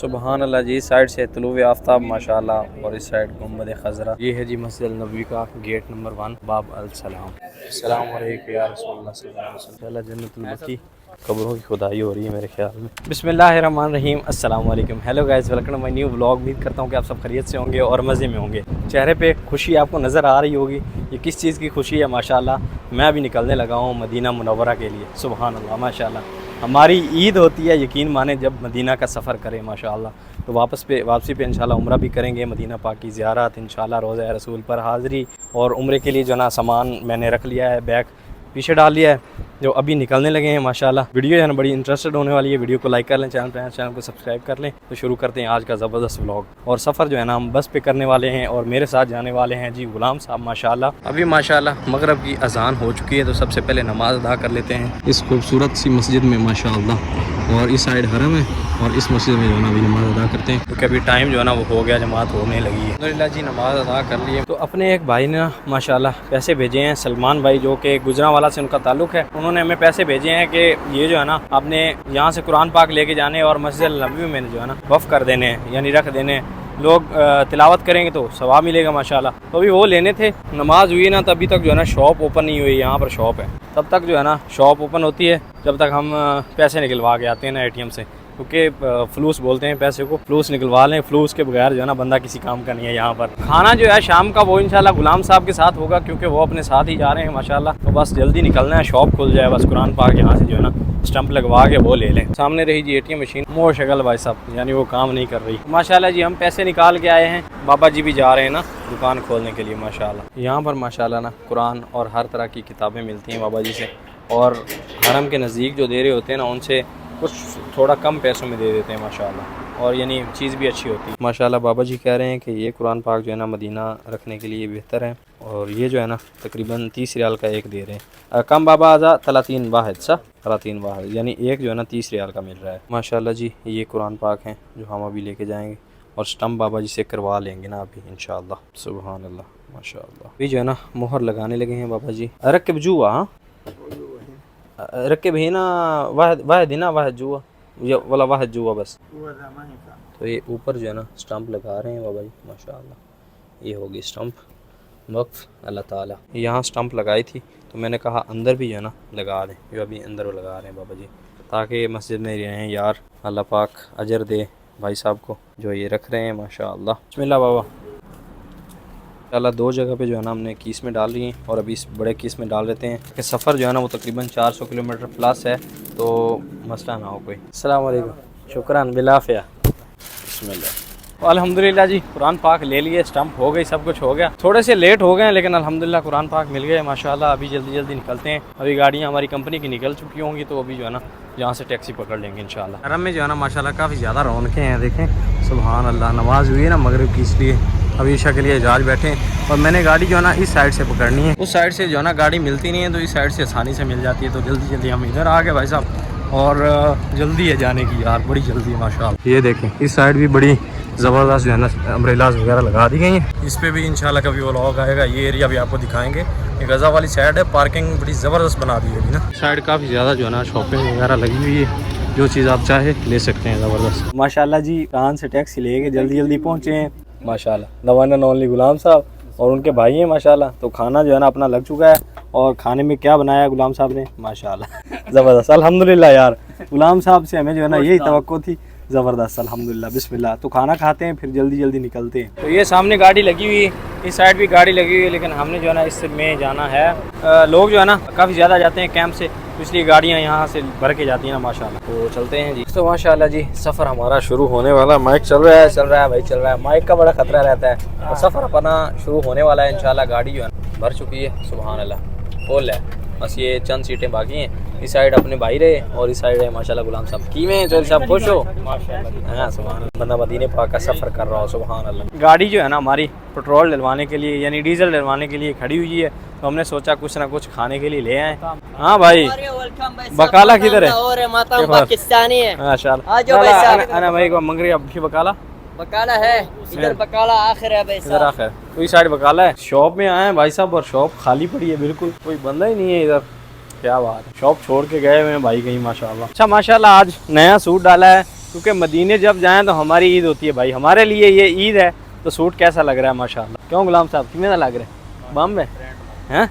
सुबहान अल्लाह जी। साइड से तुलुए आफ्ताब माशाल्लाह और इस साइड गुंबद खज़रा। ये है जी मस्जिद नबवी का गेट नंबर 1 बाब अल सलाम। अस्सलाम वालेकुम या रसूलुल्लाह सल्लल्लाहु अलैहि वसल्लम। जन्नतुल बकी कब्रों की खुदाई हो रही है मेरे ख्याल में। बिस्मिल्लाहिर्रहमानिर्रहीम। अस्सलाम वालेकुम। Hello guys, welcome to my new vlog. उम्मीद करता हूँ कि आप सब खैरियत से होंगे और मज़े में होंगे। चेहरे पे खुशी आपको नज़र आ रही होगी। ये किस चीज़ की खुशी है? माशाल्लाह मैं अभी निकलने लगा हूँ मदीना मुनव्वरा के लिए। सुबहान अल्लाह माशाल्लाह। हमारी ईद होती है, यकीन माने, जब मदीना का सफ़र करें माशाल्लाह। तो वापसी पे इंशाल्लाह उम्रा भी करेंगे, मदीना पाक की ज़ियारत, इंशाल्लाह रोज़ा रसूल पर हाज़री। और उम्रे के लिए जो ना सामान मैंने रख लिया है, बैग पीछे डाल लिया है, जो अभी निकलने लगे हैं माशाल्लाह। वीडियो है ना बड़ी इंटरेस्टेड होने वाली है। वीडियो को लाइक कर लें, चैनल को सब्सक्राइब कर लें। तो शुरू करते हैं आज का ज़बरदस्त व्लॉग। और सफ़र जो है ना हम बस पे करने वाले हैं और मेरे साथ जाने वाले हैं जी गुलाम साहब माशाल्लाह। अभी माशाल्लाह मगरिब की अजान हो चुकी है, तो सबसे पहले नमाज़ अदा कर लेते हैं इस खूबसूरत सी मस्जिद में माशाल्लाह। और इस साइड हरम है और इस मस्जिद में जो है ना अभी नमाज़ अदा करते हैं, क्योंकि अभी टाइम जो है ना वो हो गया, जमात होने लगी है। अल्हम्दुलिल्लाह जी नमाज़ अदा कर लिए। तो अपने एक भाई ने माशाल्लाह पैसे भेजे हैं, सलमान भाई, जो कि गुजरांवाला से उनका ताल्लुक़ है। उन्होंने हमें पैसे भेजे हैं कि ये जो है ना आपने यहाँ से कुरान पाक लेके जाने और मस्जिद नबवी में जो है ना वफ़ कर देने, यानी रख देने। लोग तिलावत करेंगे तो सवाब मिलेगा माशाल्लाह। तो अभी वो लेने थे। नमाज हुई ना तभी तक जो है ना शॉप ओपन नहीं हुई। यहाँ पर शॉप है, तब तक जो है ना शॉप ओपन होती है जब तक हम पैसे निकलवा के आते हैं ना ATM से, क्योंकि फ्लूस बोलते हैं पैसे को। फ्लूस निकलवा लें, फ्लूस के बगैर जो है ना बंदा किसी काम का नहीं है यहाँ पर। खाना जो है शाम का वो इंशाल्लाह गुलाम साहब के साथ होगा, क्योंकि वो अपने साथ ही जा रहे हैं माशाल्लाह। तो बस जल्दी निकलना है, शॉप खुल जाए बस। कुरान पाक यहाँ से जो है ना स्टंप लगवा के वो ले लें। सामने रही जी ATM मशीन, मोर शगल भाई साहब, यानी वो काम नहीं कर रही माशाल्लाह जी। हम पैसे निकाल के आए हैं, बाबा जी भी जा रहे हैं ना दुकान खोलने के लिए माशाल्लाह। यहाँ पर माशाल्लाह ना कुरान और हर तरह की किताबें मिलती हैं बाबा जी से। और हरम के नज़दीक जो दे रहे होते हैं ना उनसे कुछ थोड़ा कम पैसों में दे देते हैं माशाल्लाह। और यानी चीज़ भी अच्छी होती है माशाल्लाह। बाबा जी कह रहे हैं कि ये कुरान पाक जो है ना मदीना रखने के लिए बेहतर है। और ये जो है ना तकरीबन 30 रियाल का एक दे रहे हैं। कम बाबा आजा 30 वाहिद सा 30 वाहिद, यानी एक जो है ना 30 रियाल का मिल रहा है माशाल्लाह जी। ये कुरान पाक हैं जो हम अभी लेके जाएंगे और स्टम्प बाबा जी से करवा लेंगे ना अभी इंशाल्लाह। सुभान अल्लाह माशाल्लाह। अभी जो है ना मोहर लगाने लगे हैं बाबा जी। रक्ब जुआ, हाँ रक्ब है ना, वाहिद ना, वाहिद जुआ वाला वाहिद जुआ बस। तो ये ऊपर जो है ना स्टम्प लगा रहे हैं बाबा जी माशाल्लाह। ये होगी स्टम्प वक्फ अल्लाह ताला। यहाँ स्टम्प लगाई थी तो मैंने कहा अंदर भी जो है ना लगा दें, जो अभी अंदर वो लगा रहे हैं बाबा जी, ताकि मस्जिद में रहें यार। अल्लाह पाक अजर दे भाई साहब को जो ये रख रहे हैं माशाल्लाह। बिस्मिल्लाह बाबा। इंशाल्लाह 2 जगह पे जो है ना हमने कीस में डाल रही हैं और अभी इस बड़े कीस में डाल देते हैं कि सफ़र जो है ना वो तकरीबन 400 किलोमीटर प्लस है, तो मसला ना हो कोई। अस्सलाम वालेकुम, शुक्रान बिलाफिया। बिस्मिल्लाह। अल्हम्दुलिल्लाह जी कुरान पाक ले लिए, स्टंप हो गई, सब कुछ हो गया। थोड़े से लेट हो गए हैं लेकिन अल्हम्दुलिल्लाह कुरान पाक मिल गए माशाल्लाह। अभी जल्दी जल्दी निकलते हैं। अभी गाड़ियाँ हमारी कंपनी की निकल चुकी होंगी, तो अभी जो है ना यहाँ से टैक्सी पकड़ लेंगे इंशाल्लाह। हरम में जो है ना माशाल्लाह काफ़ी ज़्यादा रौनकें हैं, देखें सुभान अल्लाह। नमाज़ हुई है ना मगरिब की, इसलिए अभी ईशा के लिए इजाज़ बैठे हैं। और मैंने गाड़ी जो है ना इस साइड से पकड़नी है, उस साइड से जो है ना गाड़ी मिलती नहीं है, तो इस साइड से आसानी से मिल जाती है। तो जल्दी जल्दी हम इधर आ गए भाई साहब, और जल्दी है जाने की यार, बड़ी जल्दी है माशाल्लाह। ये देखें इस साइड भी बड़ी ज़बरदस्त जो है ना अम्ब्रेलाज वगैरह लगा दी गई हैं। इस पर भी इंशाल्लाह कभी व्लॉग आएगा। ये एरिया भी आपको दिखाएंगे। ये गज़ा वाली साइड है, पार्किंग बड़ी ज़बरदस्त बना दी है अभी ना। साइड काफ़ी ज़्यादा जो है ना शॉपिंग वगैरह लगी हुई है, जो चीज़ आप चाहे ले सकते हैं ज़बरदस्त माशाल्लाह जी। कान से टैक्सी लेके जल्दी जल्दी पहुँचे हैं माशाल्लाह। द वन एंड ओनली गुलाम साहब और उनके भाई हैं माशाल्लाह। तो खाना जो है ना अपना लग चुका है। और खाने में क्या बनाया गुलाम साहब ने माशाल्लाह ज़बरदस्त अल्हम्दुलिल्लाह यार। गुलाम साहब से हमें जो है ना यही तवक्को थी, ज़बरदस्त अल्हम्दुलिल्लाह। बिस्मिल्लाह। तो खाना खाते हैं फिर जल्दी जल्दी निकलते हैं। तो ये सामने गाड़ी लगी हुई है, इस साइड भी गाड़ी लगी हुई है, लेकिन हमने जो है ना इसमें जाना है। लोग जो है ना काफ़ी ज़्यादा जाते हैं कैंप से, तो इसलिए गाड़ियाँ यहाँ से भर के जाती हैं ना माशाल्लाह। तो चलते हैं जी। तो माशाल्लाह जी सफ़र हमारा शुरू होने वाला। माइक चल रहा है भाई, चल रहा है। माइक का बड़ा ख़तरा रहता है। और सफ़र अपना शुरू होने वाला है इंशाल्लाह। गाड़ी जो है भर चुकी है सुभान अल्लाह, फुल है। बस ये चंद सीटें बाकी हैं। इस साइड अपने भाई रहे और इस साइड है माशाल्लाह गुलाम साहब। की में चल साहब खुश हो माशाल्लाह। हाँ सुभान अल्लाह, बंदा मदीने पाक का सफ़र कर रहा हो सुभान अल्लाह। गाड़ी जो है ना हमारी पेट्रोल डलवाने के लिए यानी डीजल डलवाने के लिए खड़ी हुई है, तो हमने सोचा कुछ ना कुछ खाने के लिए ले आए। हाँ भाई, बकाला किधर है? पाकिस्तानी है माशाल्लाह। भाई को मंगरी अभी बकाला बकाला है इधर, बकाला आखिर है भाई इधर आखिर, तो इस साइड बकाला है। शॉप में आए हैं भाई साहब और शॉप खाली पड़ी है बिल्कुल, कोई बंदा ही नहीं है इधर। क्या बात है, शॉप छोड़ के गए हुए हैं भाई कहीं माशाल्लाह। अच्छा माशाल्लाह आज नया सूट डाला है, क्योंकि मदीने जब जाएं तो हमारी ईद होती है भाई, हमारे लिए ये ईद है। तो सूट कैसा लग रहा है माशाल्लाह, क्यों गुलाम साहब कितना लग रहा है, बम है हैं?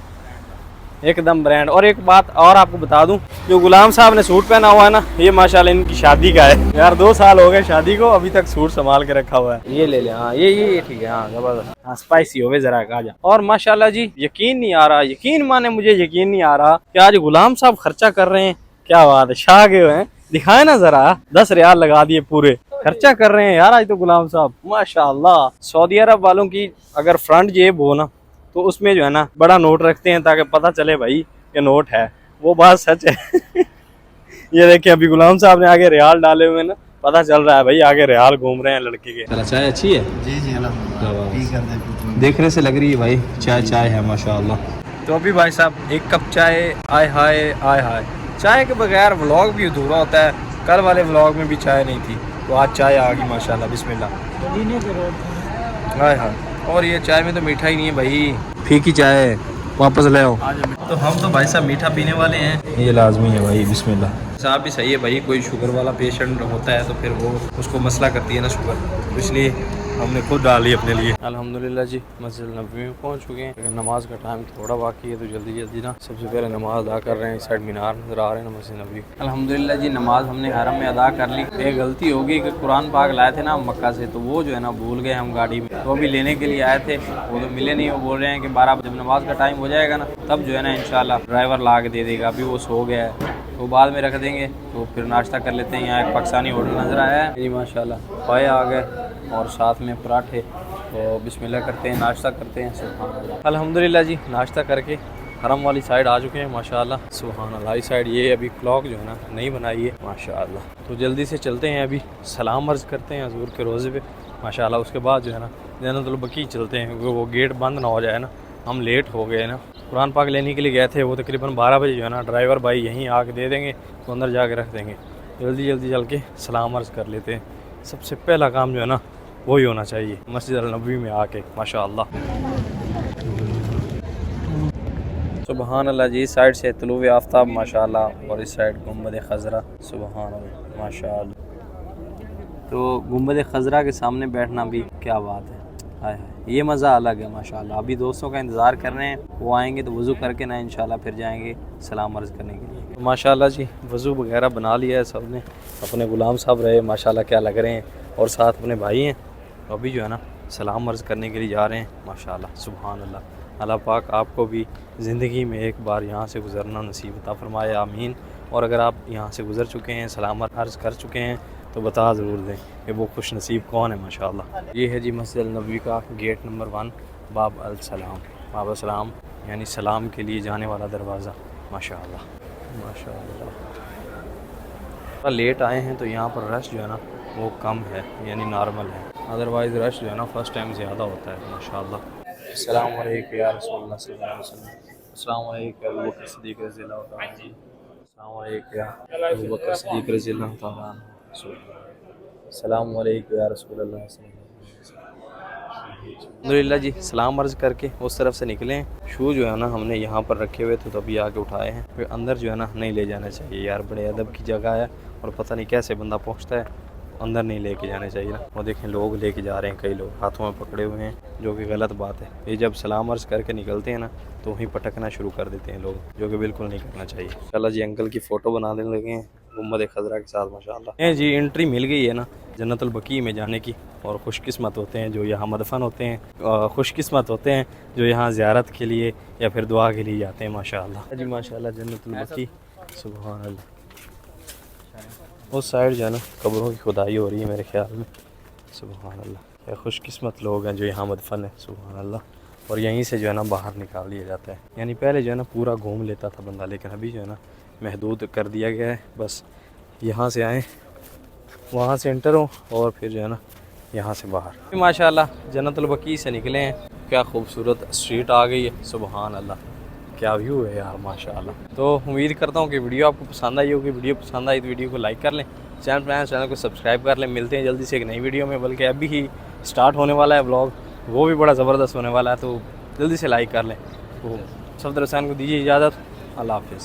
एकदम ब्रांड। और एक बात और आपको बता दूं, जो गुलाम साहब ने सूट पहना हुआ है ना, ये माशाल्लाह इनकी शादी का है यार। 2 साल हो गए शादी को, अभी तक सूट संभाल के रखा हुआ है। ये ले ले, हाँ ये ठीक है, हाँ जबरदस्त, हाँ स्पाइसी हो जरा आ जा। और माशाल्लाह जी यकीन नहीं आ रहा, यकीन माने मुझे यकीन नहीं आ रहा कि आज गुलाम साहब खर्चा कर रहे हैं। क्या बात है, छा गए हुए हैं, दिखाए ना जरा, 10 रियाल लगा दिए पूरे, खर्चा कर रहे हैं यार आज तो गुलाम साहब माशाल्लाह। सऊदी अरब वालों की अगर फ्रंट जेब हो ना, तो उसमें जो है ना बड़ा नोट रखते हैं ताकि पता चले भाई ये नोट है, वो बात सच है। ये देखिए अभी गुलाम साहब ने आगे रियाल डाले हुए ना, पता चल रहा है भाई आगे रियाल घूम रहे हैं लड़के के। चला चाय अच्छी है जी जी अल्हम्दुलिल्लाह, देखने से लग रही है भाई चाय है माशाल्लाह। तो अभी भाई साहब एक कप चाय, आय हाय आय हाय, चाय के बगैर व्लॉग भी अधूरा होता है। कल वाले व्लॉग में भी चाय नहीं थी, तो आज चाय आ गई माशाल्लाह, बिस्मिल्लाह। हाय हाय, और ये चाय में तो मीठा ही नहीं है भाई, फीकी चाय है, वापस ले आओ। तो हम तो भाई साहब मीठा पीने वाले हैं, ये लाजमी है भाई, बिस्मिल्लाह। साहब भी सही है भाई, कोई शुगर वाला पेशेंट होता है तो फिर वो उसको मसला करती है ना शुगर, तो इसलिए हमने खुद डाली अपने लिए। अल्हम्दुलिल्लाह जी मस्जिद नबवी में पहुंच चुके हैं, लेकिन नमाज का टाइम थोड़ा बाकी है, तो जल्दी जल्दी ना सबसे पहले नमाज अदा कर रहे हैं। इस साइड मीनार नजर आ रहे हैं ना मस्जिद नबवी। अल्हम्दुलिल्लाह जी नमाज हमने हरम में अदा कर ली। एक गलती हो गई कि कुरान पाक लाए थे ना मक्का से, तो वो जो है ना भूल गए हम गाड़ी में, तो अभी लेने के लिए आए थे, वो तो मिले नहीं। वो बोल रहे हैं कि 12 बजे नमाज का टाइम हो जाएगा ना, तब जो है ना इंशाल्लाह ड्राइवर ला के दे देगा। अभी वो सो गया है, तो बाद में रख देंगे, तो फिर नाश्ता कर लेते हैं। यहाँ एक पाकिस्तानी होटल नज़र आया है जी माशाल्लाह, पाए आ गए और साथ में पराठे। तो बिस्मिल्लाह करते हैं, नाश्ता करते हैं। सुभान अल्लाह, अल्हम्दुलिल्लाह जी नाश्ता करके हरम वाली साइड आ चुके हैं माशाल्लाह। सुभान अल्लाह, इस साइड ये अभी क्लॉक जो है ना नहीं बनाई है माशाल्लाह। तो जल्दी से चलते हैं, अभी सलाम अर्ज़ करते हैं हज़ूर के रोज़े पे माशाल्लाह। उसके बाद जो है ना जन्नतुल बकी चलते हैं, क्योंकि वो गेट बंद ना हो जाए ना, हम लेट हो गए ना। कुरान पाक लेने के लिए गए थे, वो तकरीबन 12 बजे जो है ना ड्राइवर भाई यहीं आके दे देंगे, तो अंदर जाके रख देंगे। जल्दी जल्दी चल के सलाम अर्ज़ कर लेते हैं। सबसे पहला काम जो है ना वही होना चाहिए मस्जिद अल-नबवी में आके माशाअल्लाह। सुबहान अल्लाह जी, इस साइड से तुलूव आफ्ताब माशाअल्लाह, और इस साइड गुंबद खज़रा सुबहान अल्लाह माशाअल्लाह। तो गुंबद खज़रा के सामने बैठना भी क्या बात है, हाय हाय, ये मज़ा अलग है माशाअल्लाह। अभी दोस्तों का इंतज़ार कर रहे हैं, वो आएंगे तो वज़ू करके ना इंशाल्लाह फिर जाएंगे सलाम अर्ज़ करने के लिए। तो माशाअल्लाह जी वज़ू वगैरह बना लिया है सब ने, अपने गुलाम साहब रहे माशाअल्लाह क्या लग रहे हैं, और साथ अपने भाई हैं। तो अभी जो है ना सलाम अर्ज़ करने के लिए जा रहे हैं माशाअल्लाह। सुभान अल्लाह, अल्लाह पाक आपको भी ज़िंदगी में एक बार यहाँ से गुज़रना नसीब अता फरमाए, आमीन। और अगर आप यहाँ से गुज़र चुके हैं, सलाम अर्ज़ कर चुके हैं, तो बता ज़रूर दें कि वो खुश नसीब कौन है माशाअल्लाह। ये है जी मस्जिद नबवी का गेट नंबर 1, बाब अल सलाम, बाब सलाम यानी सलाम के लिए जाने वाला दरवाज़ा माशाअल्लाह माशाअल्लाह। लेट आए हैं तो यहाँ पर रश जो है ना वो कम है, यानी नॉर्मल है, अदरवाइज़ रश जो है ना फर्स्ट टाइम ज़्यादा होता है माशाअल्लाह। अस्सलाम वालेकुम या रसूलुल्लाह सल्लल्लाहु अलैहि वसल्लम, अस्सलाम वालेकुम या अबू बकर सिद्दीक़ रज़ियल्लाहु तआला अन्हु, अस्सलाम वालेकुम या अबू बकर सिद्दीक़ रज़ियल्लाहु तआला अन्हु, अस्सलाम वालेकुम या रसूलुल्लाह सल्लल्लाहु अलैहि वसल्लम। अल्हम्दुलिल्लाह जी सलाम अर्ज़ करके उस तरफ से निकले हैं। शू जो है ना हमने यहाँ पर रखे हुए थे, तो अभी आके उठाए हैं। फिर अंदर जो है ना नहीं ले जाना चाहिए यार, बड़े अदब की जगह है, और पता नहीं कैसे बंदा पहुँचता है, अंदर नहीं लेके जाने चाहिए ना। वो देखें लोग लेके जा रहे हैं, कई लोग हाथों में पकड़े हुए हैं, जो कि गलत बात है। ये जब सलाम अर्ज़ करके निकलते हैं ना, तो वहीं पटकना शुरू कर देते हैं लोग, जो कि बिल्कुल नहीं करना चाहिए। चला जी अंकल की फ़ोटो बनाने लगे हैं गुंबद खज़रा के साथ माशाअल्लाह। जी एंट्री मिल गई है ना जन्नतुल बकी में जाने की, और खुशकिस्मत होते हैं जो यहाँ मदफन होते हैं, खुशकिस्मत होते हैं जो यहाँ ज़ियारत के लिए या फिर दुआ के लिए जाते हैं माशाअल्लाह। जी माशाअल्लाह जन्नतुल बकी सुभान अल्लाह। उस साइड जो है ना कब्रों की खुदाई हो रही है मेरे ख्याल में, सुभान अल्लाह। क्या खुशकिस्मत लोग हैं जो यहाँ मदफन है, सुभान अल्लाह। और यहीं से जो है ना बाहर निकाल लिया जाता है, यानी पहले जो है ना पूरा घूम लेता था बंदा, लेकिन अभी जो है ना महदूद कर दिया गया है। बस यहाँ से आएँ, वहाँ से एंटर हो, और फिर जो है ना यहाँ से बाहर। माशाअल्लाह जन्नतुल बकी से निकले हैं, क्या खूबसूरत स्ट्रीट आ गई है, सुभान अल्लाह, क्या व्यू है यार माशाअल्लाह। तो उम्मीद करता हूँ कि वीडियो आपको पसंद आई होगी। वीडियो पसंद आई तो वीडियो को लाइक कर लें, चैनल को सब्सक्राइब कर लें। मिलते हैं जल्दी से एक नई वीडियो में, बल्कि अभी ही स्टार्ट होने वाला है ब्लॉग, वो भी बड़ा ज़बरदस्त होने वाला है, तो जल्दी से लाइक कर लें। तो सफदर हुसैन को दीजिए इजाज़त, अल्लाह हाफ़िज़।